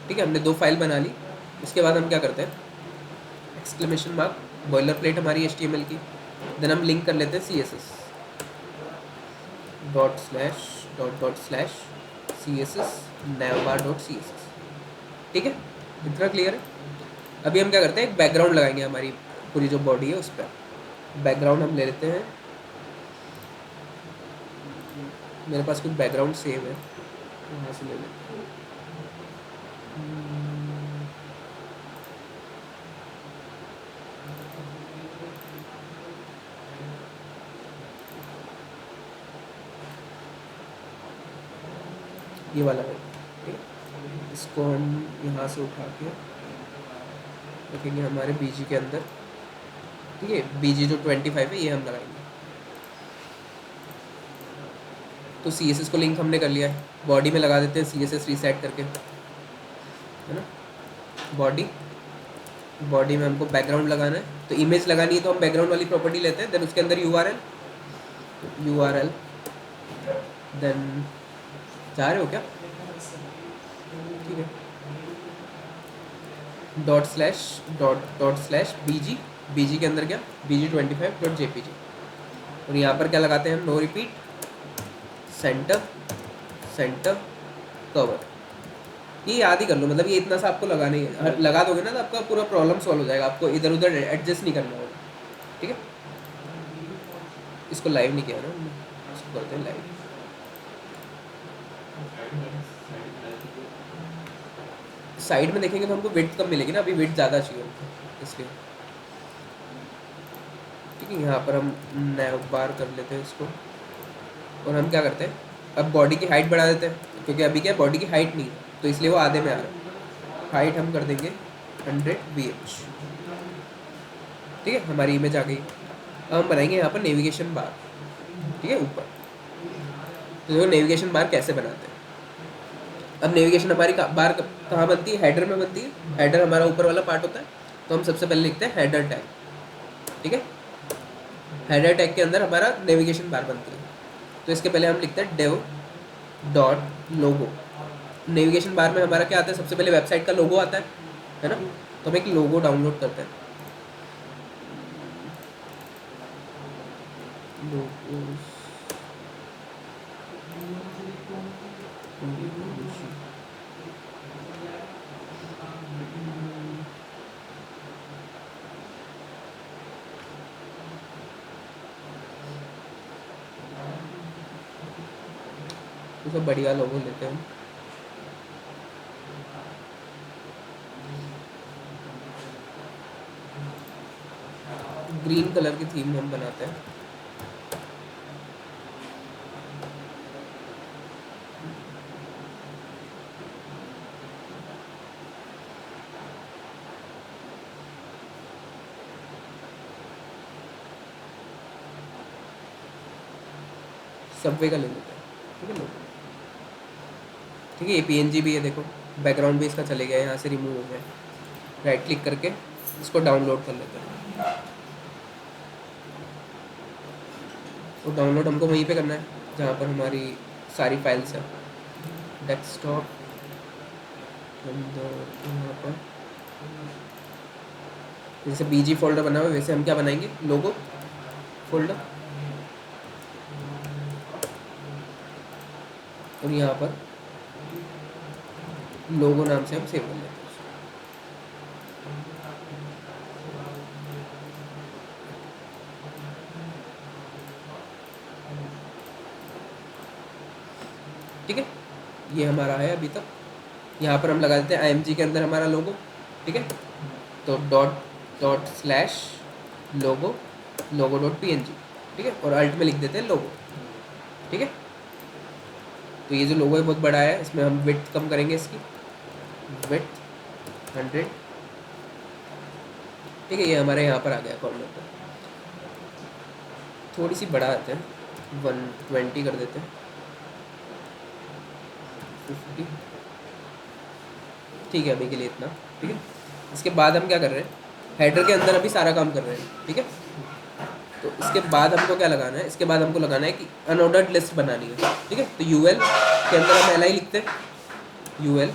ठीक है, हमने 2 फाइल बना ली। उसके बाद हम क्या करते हैं, एक्सक्लेमेशन मार्क बॉयलर प्लेट हमारी HTML की, देन हम लिंक कर लेते हैं CSS dot slash dot dot slash CSS navbar dot CSS। ठीक है, इतना क्लियर है। अभी हम क्या करते हैं, एक बैकग्राउंड लगाएंगे हमारी पूरी जो बॉडी है उस पर। बैकग्राउंड हम ले लेते हैं, मेरे पास कुछ बैकग्राउंड सेव है, वहाँ से ले लेते हैं। ये वाला है, ठीक है। इसको हम यहाँ से उठा के रखेंगे हमारे BG के अंदर। ठीक है, BG जो 25 है ये हम लगाएंगे। तो CSS को लिंक हमने कर लिया है, बॉडी में लगा देते हैं CSS रीसेट करके, है ना। बॉडी में हमको बैकग्राउंड लगाना है, तो इमेज लगानी है तो हम बैकग्राउंड वाली प्रॉपर्टी लेते हैं, देन उसके अंदर URL देन जा रहे हो क्या, ठीक है, डॉट स्लैश BG के अंदर क्या BG25.jpg, और यहाँ पर क्या लगाते हैं हम, नो रिपीट सेंटर कवर। ये याद ही कर लो, मतलब ये इतना सा आपको लगाना ही है, लगा दोगे ना तो आपका पूरा प्रॉब्लम सॉल्व हो जाएगा, आपको इधर उधर एडजस्ट नहीं करना होगा। ठीक है, इसको लाइव नहीं किया ना हमने, इसको करते हैं लाइव। साइड में देखेंगे तो हमको विड्थ कम मिलेगी ना, अभी विड्थ ज़्यादा चाहिए हमको, इसलिए। ठीक है, यहाँ पर हम नैव बार कर लेते हैं इसको, और हम क्या करते हैं, अब बॉडी की हाइट बढ़ा देते हैं, क्योंकि अभी क्या है, बॉडी की हाइट नहीं है तो इसलिए वो आधे में आ रहा है। हाइट हम कर देंगे 100 VH। ठीक है, हमारी इमेज आ गई। अब हम बनाएंगे यहाँ पर नेविगेशन बार। ठीक है, ऊपर तो देखो नेविगेशन बार कैसे बनाते हैं। अब नेविगेशन हमारी बार कहाँ बनती है, हेडर में बनती है। हेडर हमारा ऊपर वाला पार्ट होता है, तो हम सबसे पहले लिखते हैं हेडर टैग। ठीक है, हेडर टैग के अंदर हमारा नेविगेशन बार बनती है, तो इसके पहले हम लिखते हैं dev डॉट लोगो। नेविगेशन बार में हमारा क्या आता है, सबसे पहले वेबसाइट का लोगो आता है ना, तो हम एक लोगो डाउनलोड करते हैं। तो सब बढ़िया लोगो लेते हैं। ग्रीन कलर की थीम हम बनाते हैं। सबवे का ले लेते हैं। ठीक है लोगो, ठीक है, ये PNG भी है, देखो बैकग्राउंड भी इसका चले गया, यहाँ से रिमूव हो गया। राइट क्लिक करके इसको डाउनलोड कर लेते हैं। तो डाउनलोड हमको वहीं पे करना है जहाँ पर हमारी सारी फाइल्स हैं, डेस्कटॉप यहाँ पर। जैसे BG फोल्डर बना हुआ है वैसे हम क्या बनाएंगे, लोगो फोल्डर, और यहाँ पर लोगो नाम से हम सेव कर लेते हैं। ठीक है, ये हमारा है अभी तक। यहाँ पर हम लगा देते हैं IMG के अंदर हमारा लोगो। ठीक है, तो डॉट स्लैश लोगो डॉट PNG। ठीक है, और अल्ट में लिख देते हैं लोगो। ठीक है, तो ये जो लोगो है बहुत बड़ा है, इसमें हम विड्थ कम करेंगे, इसकी विड्थ 100। ठीक है, ये हमारे यहाँ पर आ गया कॉर्नर पर। थोड़ी सी बढ़ाते हैं, 120 कर देते हैं, 50। ठीक है, अभी के लिए इतना। ठीक है, इसके बाद हम क्या कर रहे हैं, हेडर के अंदर अभी सारा काम कर रहे हैं। ठीक है, तो इसके बाद हमको क्या लगाना है, इसके बाद हमको लगाना है कि अनऑर्डर्ड लिस्ट बनानी है। ठीक है, तो UL के अंदर हम LI लिखते हैं, UL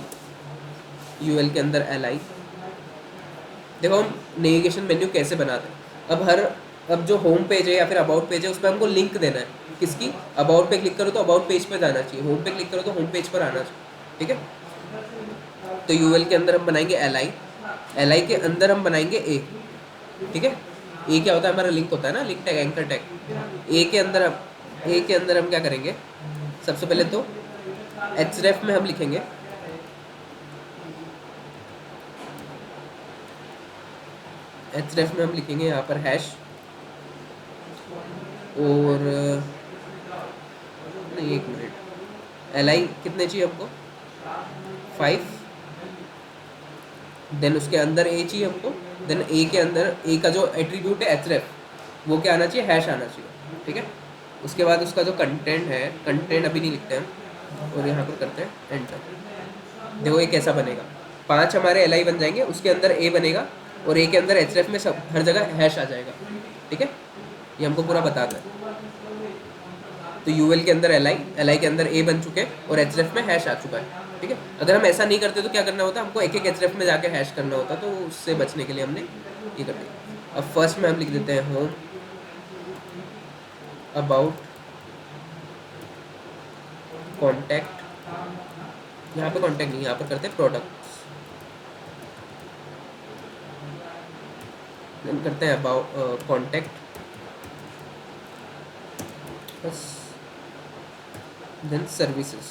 यूएल के अंदर एल आई। देखो हम नेविगेशन मेन्यू कैसे बनाते हैं, अब जो होम पेज है या फिर अबाउट पेज है उस पर हमको लिंक देना है। किसकी? अबाउट पे क्लिक करो तो अबाउट पेज पर जाना चाहिए, होम पे क्लिक करो तो होम पेज पर आना चाहिए। ठीक है, तो यूएल के अंदर हम बनाएंगे एल आई के अंदर हम बनाएंगे ए। ठीक है, ए क्या होता है? हमारा लिंक होता है ना, लिंक टैग, एंकर टैग। ए के अंदर हम क्या करेंगे? सबसे पहले तो एचरेफ में हम लिखेंगे यहाँ पर हैश, और नहीं, एक मिनट, एल आई कितने चाहिए हमको? 5। देन उसके अंदर ए चाहिए हमको। देन ए के अंदर ए का जो एट्रीब्यूट है एचरेफ, वो क्या आना चाहिए? हैश आना चाहिए। ठीक है, उसके बाद उसका जो कंटेंट है, कंटेंट अभी नहीं लिखते हैं और यहाँ पर करते हैं एंटर। देखो ये कैसा बनेगा, 5 हमारे एल आई बन जाएंगे, उसके अंदर ए बनेगा और ए के अंदर एचरेफ में सब हर जगह हैश आ जाएगा। ठीक है, ये हमको पूरा बता दें। तो यूएल के अंदर एल आई के अंदर ए बन चुके हैं और एचरेफ में हैश आ चुका है। ठीक है, अगर हम ऐसा नहीं करते तो क्या करना होता? हमको एक एक एचरेफ में जाके हैश करना होता, तो उससे बचने के लिए हमने ये कर दिया। अब फर्स्ट में हम लिख देते हैं होम, अबाउट, कॉन्टैक्ट, यहाँ पे कॉन्टैक्ट नहीं, यहाँ पर करते हैं प्रोडक्ट्स, देन करते हैं अबाउट कॉन्टैक्ट, बस, देन सर्विसेज।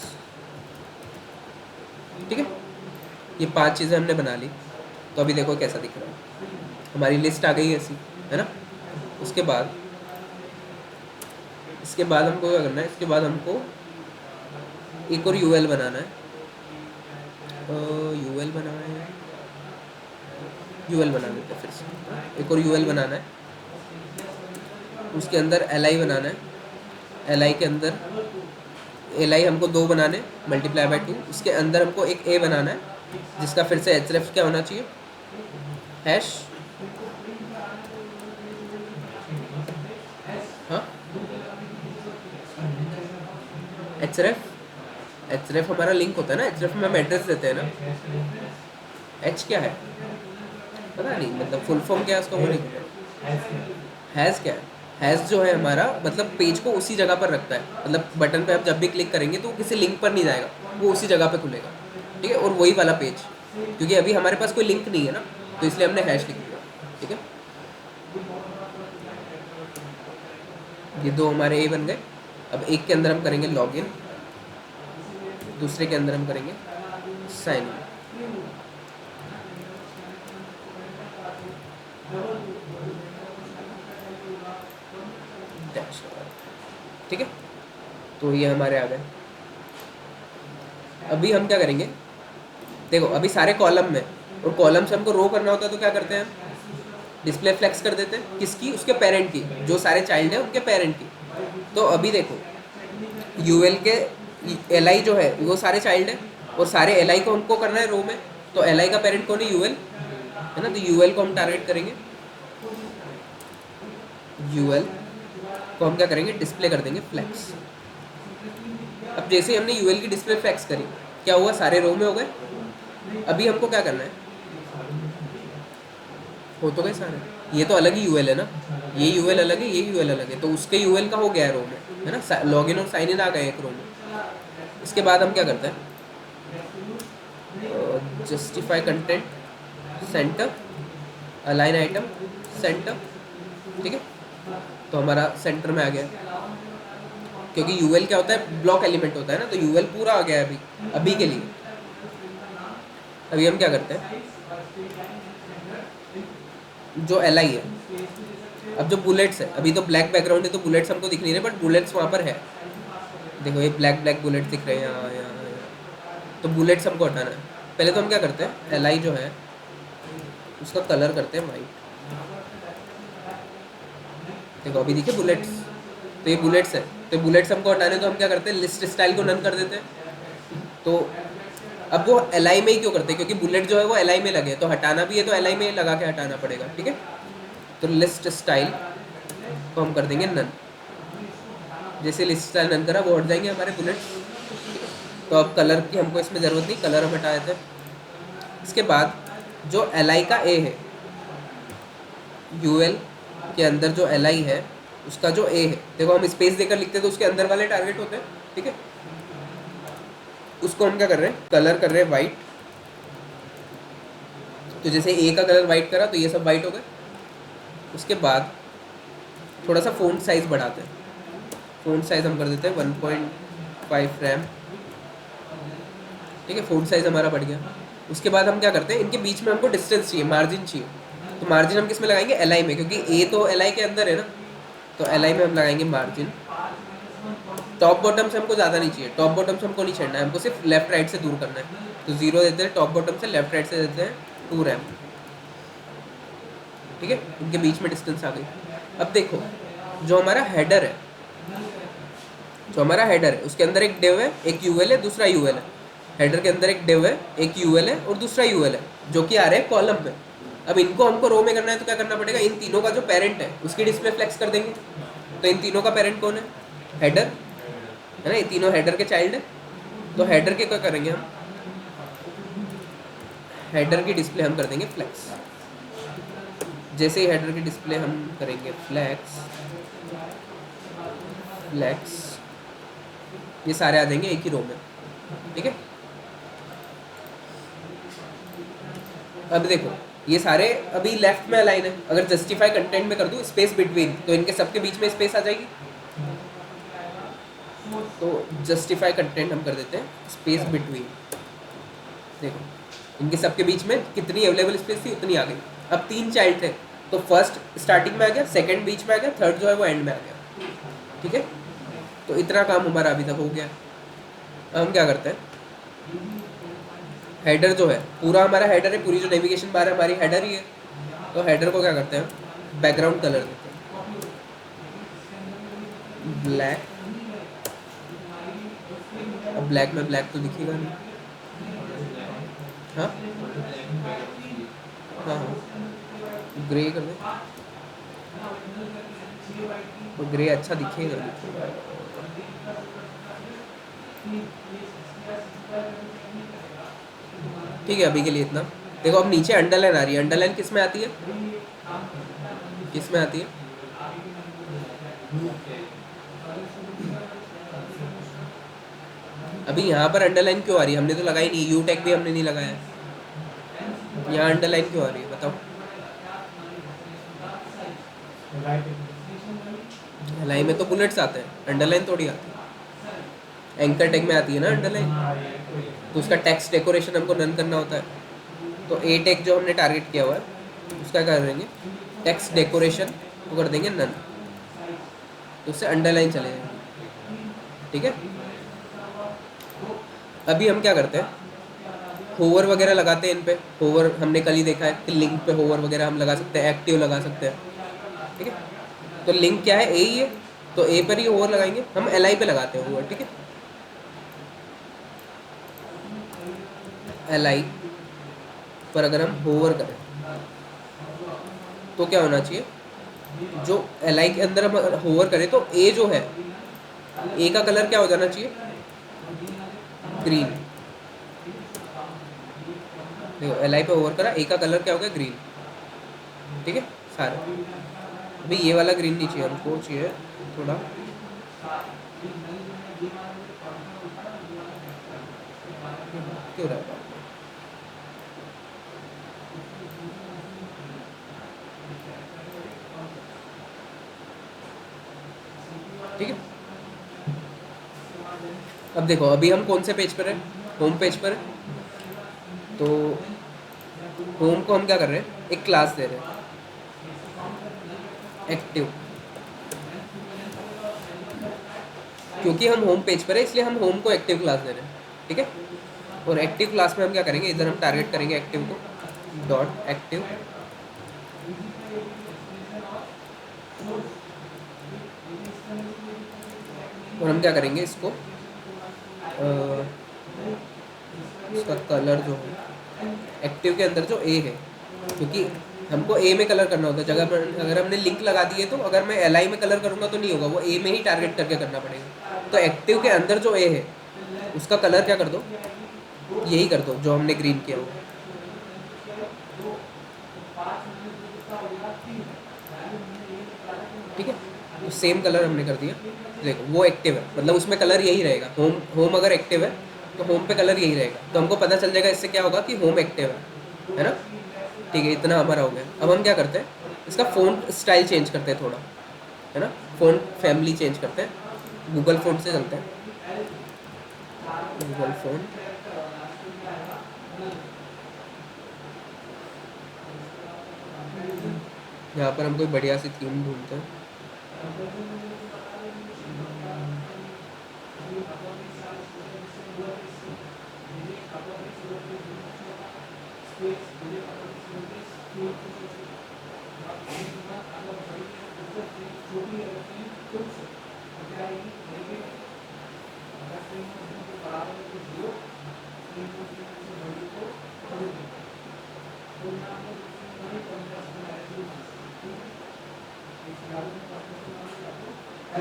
ठीक है, ये 5 चीज़ें हमने बना ली। तो अभी देखो कैसा दिख रहा है, हमारी लिस्ट आ गई ऐसी, है ना। उसके बाद हमको क्या करना है? इसके बाद हमको एक और यूएल बनाना है। यूएल बनाना है, यूएल बना देते हैं फिर से। एक और यूएल बनाना है, उसके अंदर एल आई बनाना है। एल आई के अंदर एल आई हमको 2 बनाने, मल्टीप्लाई बाय 2। उसके अंदर हमको एक ए बनाना है जिसका फिर से एचरेफ क्या होना चाहिए? हैश। हाँ, एचरेफ हमारा लिंक होता है ना, एचरेफ में हम एड्रेस देते हैं ना। एच क्या है पता नहीं, मतलब फुल फॉर्म क्या है उसका वो नहीं पता। हैज़ क्या है? हैज़ जो है हमारा मतलब पेज को उसी जगह पर रखता है, मतलब बटन पे आप जब भी क्लिक करेंगे तो किसी लिंक पर नहीं जाएगा, वो उसी जगह पे खुलेगा। ठीक है, और वही वाला पेज, क्योंकि अभी हमारे पास कोई लिंक नहीं है ना, तो इसलिए हमने हैश लिख दिया। ठीक है, ये 2 हमारे ए बन गए। अब एक के अंदर हम करेंगे लॉगिन, दूसरे के अंदर हम करेंगे साइन इन। ठीक है, तो ये हमारे आ गए। अभी हम क्या करेंगे? देखो अभी सारे कॉलम में, और कॉलम से हमको रो करना होता है तो क्या करते हैं? डिस्प्ले फ्लेक्स कर देते हैं। किसकी? उसके पेरेंट की, जो सारे चाइल्ड है उनके पेरेंट की। तो अभी देखो यूएल के एल आई जो है वो सारे चाइल्ड है, और सारे एल आई को हमको करना है रो में। तो एल आई का पेरेंट कौन है? यूएल, है ना। तो यूएल को हम टारगेट करेंगे, यूएल को हम क्या करेंगे? डिस्प्ले कर देंगे फ्लैक्स। अब जैसे हमने यूएल की डिस्प्ले फ्लैक्स करी, क्या हुआ? सारे रो में हो गए। अभी हमको क्या करना है? हो तो गए सारे, ये तो अलग ही यूएल है ना, ये यूएल अलग है, ये यूएल अलग है, तो उसके यूएल का हो गया है रो में, है ना। लॉगिन और साइन इन आ गए एक रो में। इसके बाद हम क्या करते हैं? Justify content, centre, align item, centre. ठीक है, तो हमारा सेंटर में आ गया, क्योंकि यूएल क्या होता है? ब्लॉक एलिमेंट होता है ना, तो यूएल पूरा आ गया है अभी के लिए। अभी हम क्या करते हैं? जो एल आई है, अब जो बुलेट्स है, अभी तो ब्लैक बैकग्राउंड है तो बुलेट्स हमको दिख नहीं रहे, बट बुलेट्स वहाँ पर है। देखो ये ब्लैक ब्लैक बुलेट्स दिख रहे हैं यहाँ यहाँ यहाँ। तो बुलेट्स हमको हटाना है। पहले तो हम क्या करते हैं? एल आई जो है उसका कलर करते हैं वाइट। देखो अभी देखिए बुलेट्स, तो ये बुलेट्स है, तो बुलेट्स हमको हटाने तो हम क्या करते हैं? लिस्ट स्टाइल को नन कर देते हैं। तो अब वो एल आई में ही क्यों करते हैं? क्योंकि बुलेट जो है वो एल आई में लगे, तो हटाना भी है तो एल आई में लगा के हटाना पड़ेगा। ठीक है, तो लिस्ट स्टाइल को हम कर देंगे नन। जैसे लिस्ट स्टाइल नन करा वो हट जाएंगे हमारे बुलेट्स। तो अब कलर की हमको इसमें ज़रूरत नहीं, कलर हम हटा देते हैं। इसके बाद जो LI का A है, UL के अंदर जो LI है उसका जो A है, देखो हम स्पेस देकर लिखते हैं तो उसके अंदर वाले टारगेट होते हैं, ठीक है। उसको हम क्या कर रहे हैं, कलर कर रहे हैं वाइट। तो जैसे A का कलर वाइट करा तो ये सब वाइट हो गए। उसके बाद थोड़ा सा फ़ॉन्ट साइज़ बढ़ाते हैं। फ़ॉन्ट साइज़ हम कर देते हैं 1.5 रैम, ठीक है। फ़ॉन्ट साइज़ हमारा बढ़ गया। उसके बाद हम क्या करते हैं, इनके बीच में हमको डिस्टेंस चाहिए, मार्जिन चाहिए। तो मार्जिन हम किस में लगाएंगे, LI में, क्योंकि A तो LI के अंदर है ना, तो LI में हम लगाएंगे मार्जिन। टॉप बॉटम से हमको ज़्यादा नहीं चाहिए, टॉप बॉटम से हमको नहीं छेड़ना है, हमको सिर्फ लेफ्ट राइट से दूर करना है। तो 0 देते हैं टॉप बॉटम से, लेफ्ट राइट से देते हैं 2 रैम, ठीक है। इनके बीच में डिस्टेंस आ गई। अब देखो जो हमारा हेडर है, उसके अंदर एक डिव है, एक यूएल है, दूसरा यूएल है। हेडर के अंदर एक डिव है, एक यूएल है और दूसरा यूएल है, जो कि आ रहे हैं कॉलम में। अब इनको हमको रो में करना है तो क्या करना पड़ेगा, इन तीनों का जो पेरेंट है उसकी डिस्प्ले फ्लेक्स कर देंगे। तो इन तीनों का पेरेंट कौन है, हेडर है ना, ये तीनों हेडर के चाइल्ड है। तो हेडर के क्या करेंगे हम, हेडर की डिस्प्ले हम कर देंगे फ्लेक्स। जैसे ही हेडर की डिस्प्ले हम करेंगे फ्लेक्स, ये सारे आ जाएंगे एक ही रो में, ठीक है। अब देखो ये सारे अभी लेफ्ट में अलाइन है, अगर जस्टिफाई कंटेंट में कर दूँ स्पेस बिटवीन, तो इनके सबके बीच में स्पेस आ जाएगी। तो जस्टिफाई कंटेंट हम कर देते हैं स्पेस बिटवीन। देखो इनके सबके बीच में कितनी अवेलेबल स्पेस थी, उतनी आ गई। अब 3 चाइल्ड थे, तो फर्स्ट स्टार्टिंग में आ गया, सेकंड बीच में आ गया, थर्ड जो है वो एंड में आ गया, ठीक है। तो इतना काम हमारा अभी तक हो गया। अब हम क्या करते हैं, हेडर जो है पूरा हमारा हेडर है, पूरी जो नेविगेशन बार है हमारी हेडर ही है। तो हेडर को क्या करते हैं, बैकग्राउंड कलर देते हैं ब्लैक। अब ब्लैक में ब्लैक तो दिखेगा नहीं, हाँ हाँ हाँ, ग्रे कर दे, तो ग्रे अच्छा दिखेगा। ठीक है अभी के लिए इतना। देखो अब नीचे अंडरलाइन आ रही है, अंडरलाइन किस में आती है, किस में आती है, अभी यहाँ पर अंडरलाइन क्यों आ रही है, हमने तो लगाई नहीं, यू टैग भी हमने नहीं लगाया, यहाँ अंडरलाइन क्यों आ रही है बताओ। लाई में तो बुलेट्स आते हैं, अंडरलाइन थोड़ी आती है। एंकर टैग में आती है ना अंडरलाइन, तो उसका टेक्स्ट डेकोरेशन हमको नन करना होता है। तो ए टैग जो हमने टारगेट किया हुआ है उसका क्या करेंगे, टेक्स्ट डेकोरेशन को कर देंगे नन, तो उससे अंडरलाइन चले जाएंगे, ठीक है। अभी हम क्या करते हैं, होवर वगैरह लगाते हैं इन पे। होवर हमने कल ही देखा है कि लिंक पे होवर वगैरह हम लगा सकते हैं, एक्टिव लगा सकते हैं, ठीक है। तो लिंक क्या है, ए ही है, तो ए पर ही होवर लगाएंगे। हम LI पे लगाते हैं होवर, ठीक है। LI पर अगर हम होवर करें तो क्या होना चाहिए, जो LI के अंदर हम अगर होवर करें तो ए जो है, ए का कलर क्या हो जाना चाहिए, ग्रीन। देखो LI पे होवर करा, ए का कलर क्या हो गया, ग्रीन, ठीक है सारे। अभी ये वाला ग्रीन नहीं चाहिए हमको, चाहिए थोड़ा क्यों रहा है, ठीक है। अब देखो अभी हम कौन से पेज पर है, होम पेज पर है। तो होम को हम क्या कर रहे हैं, एक क्लास दे रहे हैं एक्टिव, क्योंकि हम होम पेज पर है इसलिए हम होम को एक्टिव क्लास दे रहे हैं, ठीक है। और एक्टिव क्लास में हम क्या करेंगे, इधर हम टारगेट करेंगे एक्टिव को, डॉट एक्टिव, और हम क्या करेंगे इसको इसका कलर जो है एक्टिव के अंदर जो ए है, क्योंकि हमको ए में कलर करना होता है। जगह पर अगर हमने लिंक लगा दी है तो अगर मैं LI में कलर करूँगा तो नहीं होगा, वो ए में ही टारगेट करके करना पड़ेगा। तो एक्टिव के अंदर जो ए है उसका कलर क्या कर दो, यही कर दो जो हमने ग्रीन किया हुआ, ठीक है, तो सेम कलर हमने कर दिया। देखो वो एक्टिव है, मतलब उसमें कलर यही रहेगा। होम होम अगर एक्टिव है तो होम पे कलर यही रहेगा, तो हमको पता चल जाएगा इससे क्या होगा कि होम एक्टिव है ना। ठीक है, इतना हमारा हो गया। अब हम क्या करते हैं, इसका फ़ोन स्टाइल चेंज करते हैं थोड़ा, है ना। फ़ोन फैमिली चेंज करते हैं, गूगल फ़ोन से चलते हैं। गूगल फ़ोन, यहाँ पर हम कोई बढ़िया सी थीम ढूंढते हैं।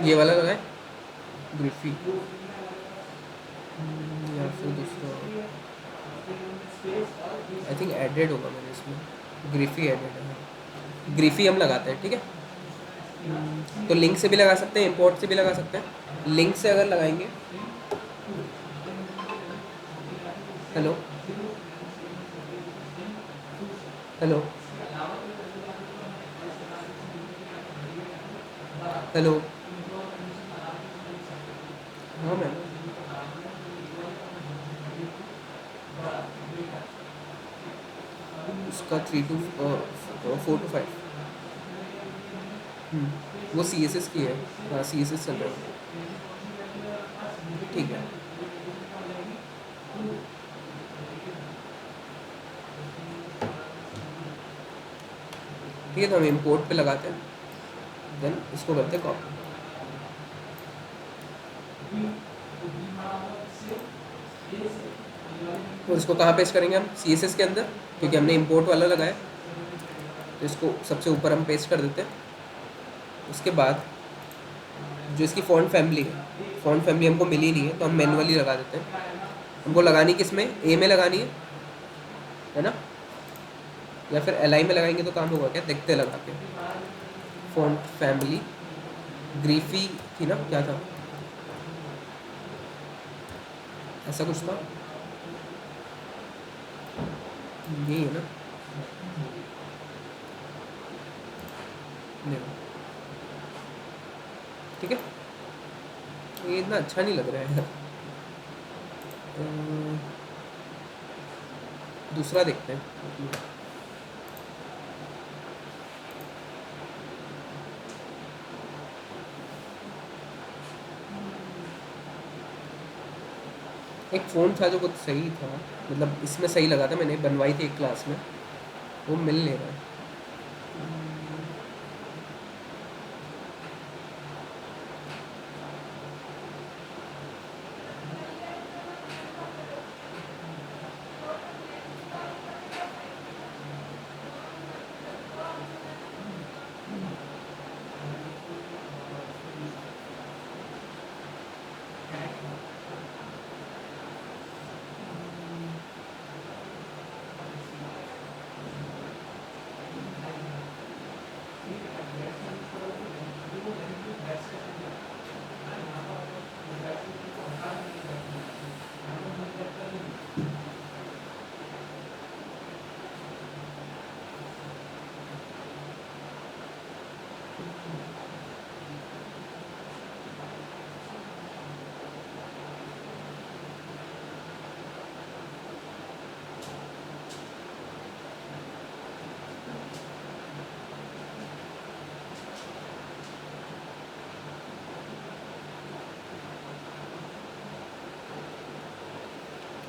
ये वाला लगाए ग्रिफी, या फिर दूसरा, आई थिंक एडेड होगा मेरे इसमें, ग्रिफी एडेड है। ग्रिफी हम लगाते हैं, ठीक है। तो लिंक से भी लगा सकते हैं, इंपोर्ट से भी लगा सकते हैं। लिंक से अगर लगाएंगे, हेलो हेलो हेलो, हाँ मैम, उसका 4 to 5। वो सी एस एस की है। हाँ, सी एस एस चल रहा है। ठीक है, ठीक है, तो हम इम्पोर्ट पे लगाते हैं, देन इसको करते हैं कॉपी। तो इसको कहाँ पेस्ट करेंगे हम, सी एस एस के अंदर, क्योंकि हमने इम्पोर्ट वाला लगाया। तो इसको सबसे ऊपर हम पेस्ट कर देते हैं। उसके बाद जो इसकी फ़ॉन्ट फैमिली है, फ़ॉन्ट फैमिली हमको मिली नहीं है, तो हम मैनुअली लगा देते हैं। हमको लगानी किस में, ए में लगानी है ना, या फिर एल आई में लगाएंगे तो काम होगा क्या, देखते लगा के। फ़ॉन्ट फैमिली ग्रीफी थी ना, क्या था, ऐसा कुछ था, यही है ना। नहीं, ठीक है, ये इतना अच्छा नहीं लग रहा है। दूसरा देखते हैं। एक फ़ोन था जो बहुत सही था, मतलब इसमें सही लगा था, मैंने बनवाई थी एक क्लास में, वो मिल नहीं रहा है।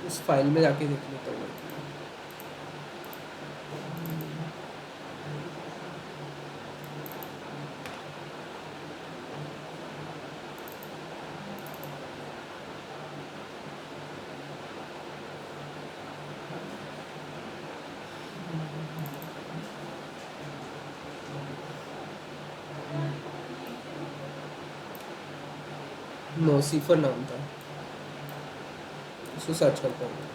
उस फाइल में जाके देख लेता हूँ। नोसीफर नाम था, उसको सर्च करता हूँ।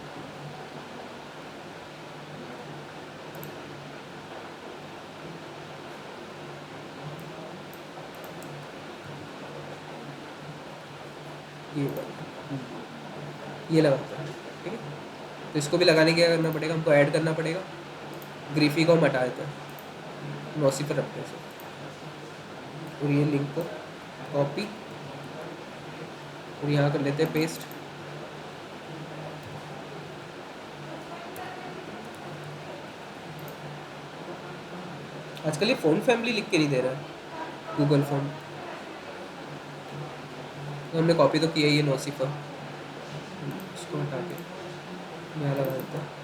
ये वाला, ये लगाते हैं। ठीक है, तो इसको भी लगाने के क्या करना पड़ेगा, हमको ऐड करना पड़ेगा। ग्रीफी को हम हटा देते हैं, नॉसी पर रखते हैं इसे। और ये लिंक को कॉपी और यहाँ कर लेते हैं पेस्ट। आजकल ये फ़ोन फैमिली लिख के नहीं दे रहा है गूगल फ़ोन, तो हमने कॉपी तो किया ही है नॉसी पर, इसको हटा के यहाँ लगा देते हैं।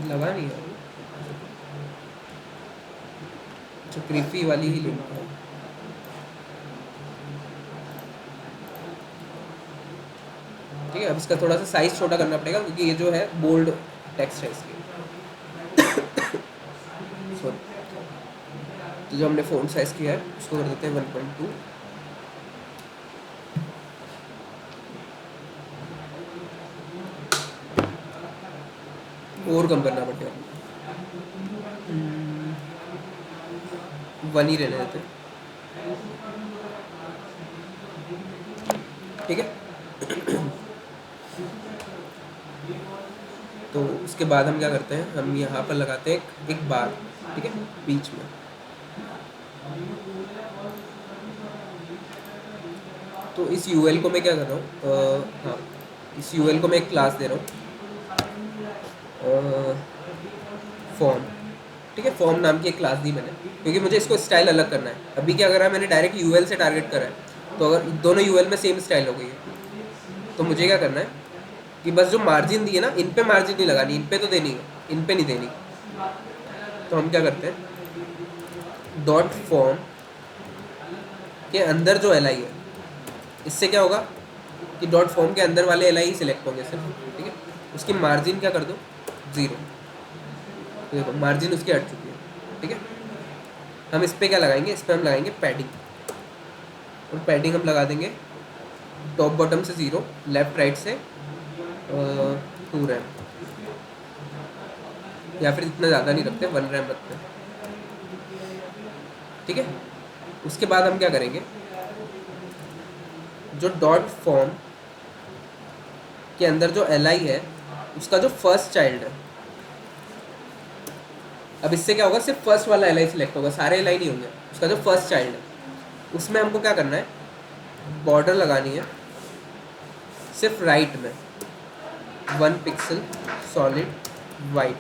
लगा नहीं है, जो ग्रीफी वाली ही लिंक है। ठीक है, अब इसका थोड़ा सा साइज छोटा करना पड़ेगा क्योंकि ये जो है बोल्ड टेक्स्ट है इसलिए। सॉरी, तो जो हमने फ़ॉन्ट साइज़ किया है उसको कर देते हैं 1.2। और कम करना पड़ेगा, 1 ही रहने देते हैं। ठीक है, तो उसके बाद हम क्या करते हैं, हम यहाँ पर लगाते हैं एक बार। ठीक है, बीच में। तो इस यूएल को मैं क्या कर रहा हूँ, हाँ, इस यूएल को मैं एक क्लास दे रहा हूँ, फॉर्म। ठीक है, फॉर्म नाम की एक क्लास दी मैंने क्योंकि मुझे इसको स्टाइल अलग करना है। अभी क्या करा है मैंने, डायरेक्ट यूएल से टारगेट करा है, तो अगर दोनों यूएल में सेम स्टाइल हो गई है तो मुझे क्या करना है कि बस जो मार्जिन दी है ना, इन पे मार्जिन नहीं लगानी, इन पे तो देनी है, इन पे नहीं देनी। तो हम क्या करते हैं, डॉट फॉर्म के अंदर जो एल आई है, इससे क्या होगा कि डॉट फॉर्म के अंदर वाले एल आई सिलेक्ट होंगे सिर्फ। ठीक है, उसकी मार्जिन क्या कर दो, 0। देखो मार्जिन उसकी हट चुकी है। ठीक है, हम इस पर क्या लगाएंगे, इस पर हम लगाएंगे पैडिंग, और पैडिंग हम लगा देंगे टॉप बॉटम से 0, लेफ्ट राइट से 2 रैम, या फिर इतना ज़्यादा नहीं रखते, 1 रैम रखते हैं। ठीक है, उसके बाद हम क्या करेंगे, जो डॉट फॉर्म के अंदर जो एल आई है उसका जो फर्स्ट चाइल्ड है, अब इससे क्या होगा, सिर्फ फर्स्ट वाला एल आई सिलेक्ट होगा, सारे एल आई नहीं होंगे। उसका जो फर्स्ट चाइल्ड है उसमें हमको क्या करना है, बॉर्डर लगानी है सिर्फ राइट में 1 पिक्सल सॉलिड वाइट।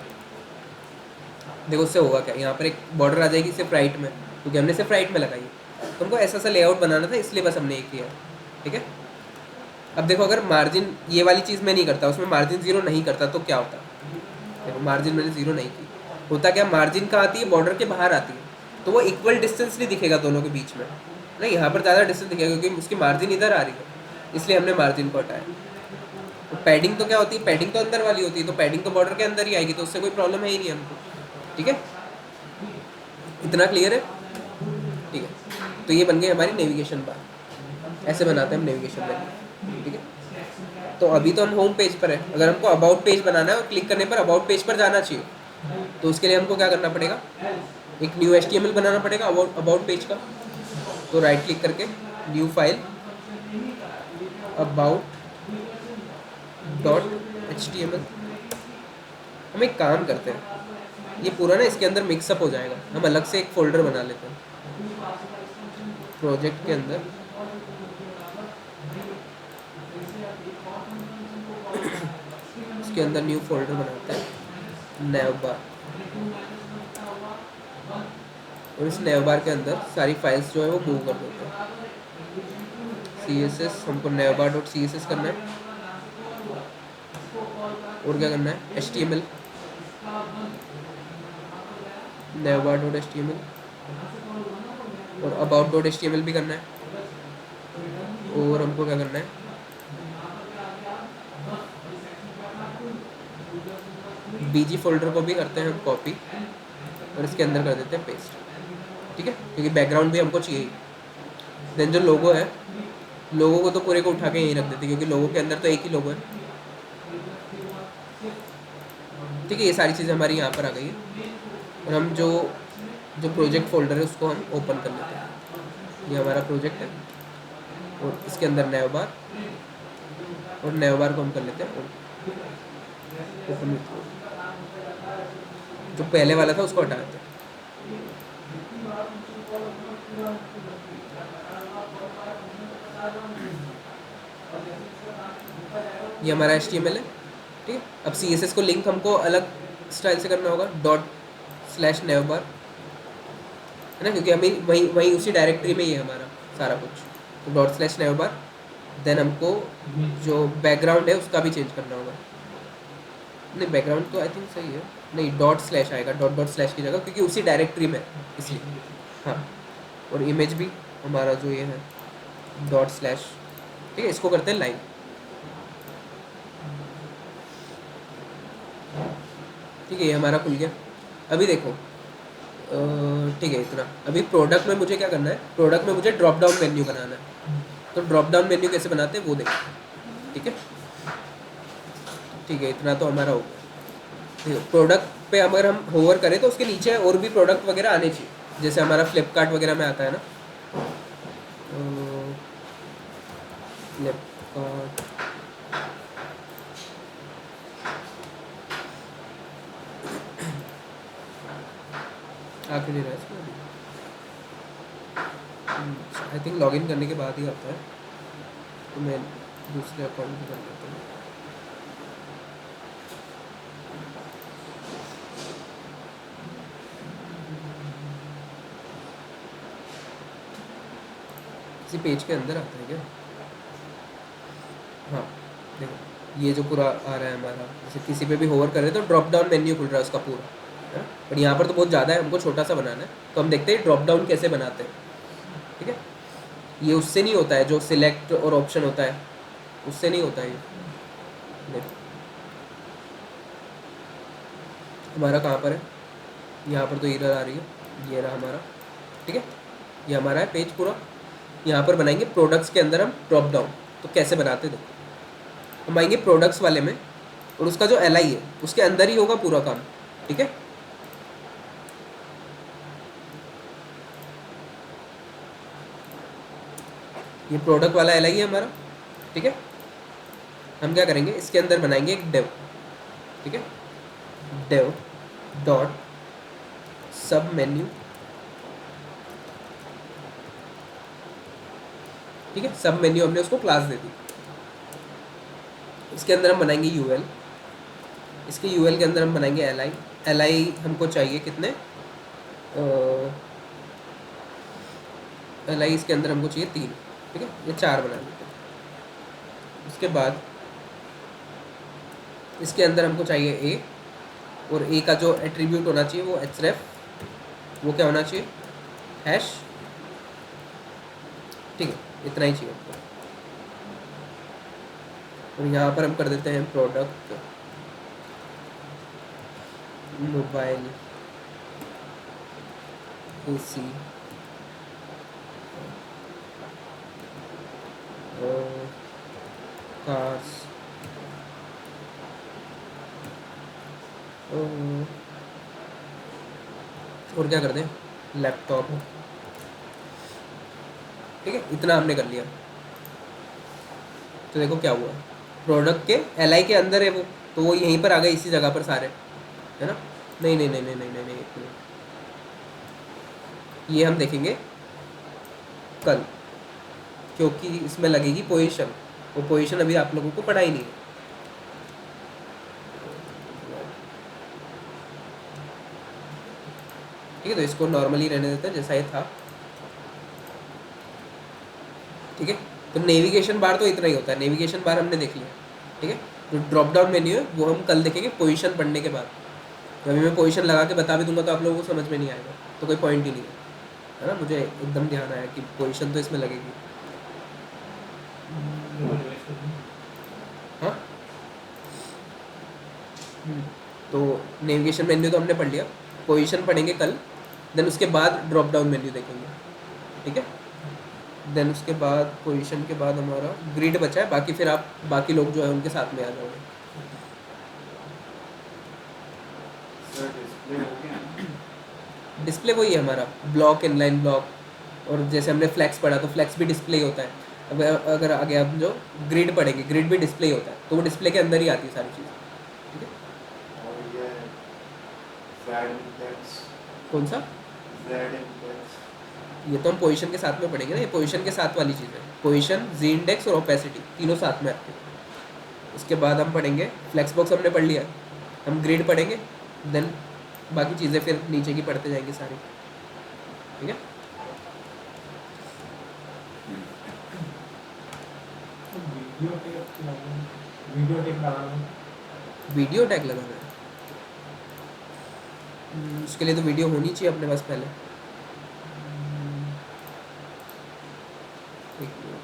देखो उससे होगा क्या, यहाँ पर एक बॉर्डर आ जाएगी सिर्फ राइट में, क्योंकि हमने सिर्फ राइट में लगाई है। तो हमको ऐसा सा लेआउट बनाना था, इसलिए बस हमने ये किया। ठीक है, अब देखो अगर मार्जिन ये वाली चीज़ मैं नहीं करता, उसमें मार्जिन 0 नहीं करता तो क्या होता, देखो मार्जिन मैंने 0 नहीं की, होता क्या, मार्जिन कहाँ आती है, बॉर्डर के बाहर आती है, तो वो इक्वल डिस्टेंस नहीं दिखेगा दोनों के बीच में, नहीं यहाँ पर ज़्यादा डिस्टेंस दिखेगा क्योंकि उसकी मार्जिन इधर आ रही है, इसलिए हमने मार्जिन को हटाया। तो पैडिंग तो क्या होती है, पैडिंग तो अंदर वाली होती है, तो पैडिंग तो बॉर्डर के अंदर ही आएगी, तो उससे कोई प्रॉब्लम है ही नहीं हमको। ठीक है, इतना क्लियर है। ठीक है, तो ये बन गई हमारी नेविगेशन बार, ऐसे बनाते हैं हम नेविगेशन बार। ठीक है, तो अभी तो हम होम पेज पर है, अगर हमको अबाउट पेज बनाना है और क्लिक करने पर अबाउट पेज पर जाना चाहिए, तो उसके लिए हमको क्या करना पड़ेगा, एक न्यू HTML बनाना पड़ेगा अबाउट पेज का। तो राइट क्लिक करके न्यू फाइल अबाउट .html। हम एक काम करते हैं, ये पूरा ना इसके अंदर मिक्सअप हो जाएगा, हम अलग से एक फोल्डर बना लेते हैं प्रोजेक्ट के अंदर। इसके अंदर न्यू फोल्डर बनाते हैं नेवबार, और इस नेवबार के अंदर सारी फाइल्स जो है वो मूव कर देते हैं। CSS हमको नेवबार.css करना है, और क्या करना है, HTML नेवबार.html, और about.html भी करना है, और हमको क्या करना है, BG फोल्डर को भी करते हैं हम कॉपी, और इसके अंदर कर देते हैं पेस्ट। ठीक है, क्योंकि बैकग्राउंड भी हमको चाहिए। देन जो लोगो है, लोगों को तो पूरे को उठा के यहीं रख देते क्योंकि लोगों के अंदर तो एक ही लोगो है। ठीक है, ये सारी चीज़ें हमारी यहाँ पर आ गई है। और हम जो जो प्रोजेक्ट फोल्डर है उसको हम ओपन कर लेते हैं। ये हमारा प्रोजेक्ट है और इसके अंदर नैव बार, और नैव बार को हम कर लेते हैं ओपन। जो पहले वाला था उसको हटा देते हैं। ये हमारा HTML है, ठीक है। अब CSS को लिंक हमको अलग स्टाइल से करना होगा, ./navbar, है ना, क्योंकि हमें वहीं वहीं उसी डायरेक्टरी में ही है हमारा सारा कुछ। तो ./navbar, देन हमको जो बैकग्राउंड है उसका भी चेंज करना होगा। नहीं, बैकग्राउंड तो आई थिंक सही है, नहीं ./ आएगा, ./ की जगह, क्योंकि उसी डायरेक्टरी में इसलिए। हाँ, और इमेज भी हमारा जो ये है ./, ठीक है। इसको करते हैं लाइन, ठीक है। ये हमारा खुल गया। अभी देखो, ठीक है इतना। अभी प्रोडक्ट में मुझे क्या करना है, प्रोडक्ट में मुझे ड्रॉप डाउन मेन्यू बनाना है। तो ड्रॉप डाउन मेन्यू कैसे बनाते हैं वो देखो, ठीक है। ठीक है, इतना तो हमारा हो गया। ठीक है, प्रोडक्ट पे अगर हम होवर करें तो उसके नीचे और भी प्रोडक्ट वगैरह आने चाहिए, जैसे हमारा फ्लिपकार्ट वगैरह में आता है ना, फ्लिपकार्ट, आखिर नहीं रहा इसमें अभी, आई थिंक लॉगिन करने के बाद ही आता है। तो मैं दूसरे अकाउंट में कर लेता हूँ। किसी पेज के अंदर आता है क्या? हाँ, देखो ये जो पूरा आ रहा है हमारा, जैसे किसी पे भी होवर करें तो ड्रॉप डाउन मेन्यू खुल रहा है उसका पूरा, है। बट यहाँ पर तो बहुत ज़्यादा है, हमको छोटा सा बनाना है। तो हम देखते हैं ड्रॉप डाउन कैसे बनाते हैं, ठीक है। ये उससे नहीं होता है, जो सिलेक्ट और ऑप्शन होता है उससे नहीं होता है ये। देखो हमारा कहाँ पर है, यहाँ पर तो एरर आ रही है, ये रहा हमारा, ठीक है। ये हमारा है पेज पूरा। यहाँ पर बनाएंगे प्रोडक्ट्स के अंदर हम ड्रॉप डाउन। तो कैसे बनाते, देखो हम आएंगे प्रोडक्ट्स वाले में, और उसका जो LI है उसके अंदर ही होगा पूरा काम, ठीक है। ये प्रोडक्ट वाला LI है हमारा, ठीक है। हम क्या करेंगे, इसके अंदर बनाएंगे एक डेव, ठीक है। डेव डॉट सब मेन्यू, ठीक है। सब मेन्यू हमने उसको क्लास दे दी। इसके अंदर हम बनाएंगे UL, इसके UL के अंदर हम बनाएंगे LI। LI हमको चाहिए कितने, LI इसके अंदर हमको चाहिए 3, ठीक है। ये 4 बना लेते हैं। उसके बाद इसके अंदर हमको चाहिए A, और A का जो एट्रीब्यूट होना चाहिए वो href, वो क्या होना चाहिए, हैश, ठीक है। इतना ही चाहिए हमको। और यहाँ पर हम कर देते हैं प्रोडक्ट मोबाइल AC कार्स, और क्या कर दें, लैपटॉप, ठीक है। इतना हमने कर लिया। तो देखो क्या हुआ, प्रोडक्ट के LI के अंदर है वो, तो वो यहीं पर आ गए इसी जगह पर सारे, है ना। नहीं नहीं नहीं नहीं नहीं नहीं, नहीं, नहीं। ये हम देखेंगे कल, क्योंकि इसमें लगेगी पोजीशन, वो पोजीशन अभी आप लोगों को पढ़ा ही नहीं है। ठीक है, तो इसको नॉर्मली रहने देते हैं जैसा ये था, ठीक है। तो नेविगेशन बार तो इतना ही होता है, नेविगेशन बार हमने देख लिया, ठीक है। जो ड्रॉप डाउन मेन्यू है वो हम कल देखेंगे पोजीशन पढ़ने के बाद। तो अभी मैं पोजीशन लगा के बता भी दूंगा तो आप लोगों को समझ में नहीं आएगा, तो कोई पॉइंट ही नहीं है ना। मुझे एकदम ध्यान आया कि पोजीशन तो इसमें लगेगी। हाँ, तो नेविगेशन मेन्यू तो हमने पढ़ लिया, पोजीशन पढ़ेंगे कल, देन उसके बाद ड्रॉप डाउन मेन्यू देखेंगे, ठीक है। देन उसके बाद पोजीशन के बाद हमारा ग्रिड बचा है, बाकी फिर आप बाकी लोग जो है उनके साथ में आ जाओगे। सर डिस्प्ले हो गया। डिस्प्ले वही है हमारा, ब्लॉक, इनलाइन ब्लॉक। और जैसे हमने फ्लैक्स पढ़ा तो फ्लैक्स भी डिस्प्ले ही होता है। अब अगर आगे हम जो ग्रिड पढ़ेंगे, ग्रिड भी डिस्प्ले ही होता है, तो वो डिस्प्ले के अंदर ही आती है सारी चीज़। ठीक है। और ये Z इंडेक्स, कौन सा? Z index. ये तो हम पोजीशन के साथ में पढ़ेंगे ना, ये पोजीशन के साथ वाली चीज़ है। पोजीशन, जी इंडेक्स और ओपेसिटी तीनों साथ में आते हैं। उसके बाद हम पढ़ेंगे फ्लेक्स बॉक्स, हमने पढ़ लिया, हम ग्रिड पढ़ेंगे, देन बाकी चीज़ें फिर नीचे की पढ़ते जाएंगे सारी। ठीक है। वीडियो टेक लगाना। वीडियो टैग लगाना है। उसके लिए तो वीडियो होनी चाहिए अपने पास पहले। एक मिनट।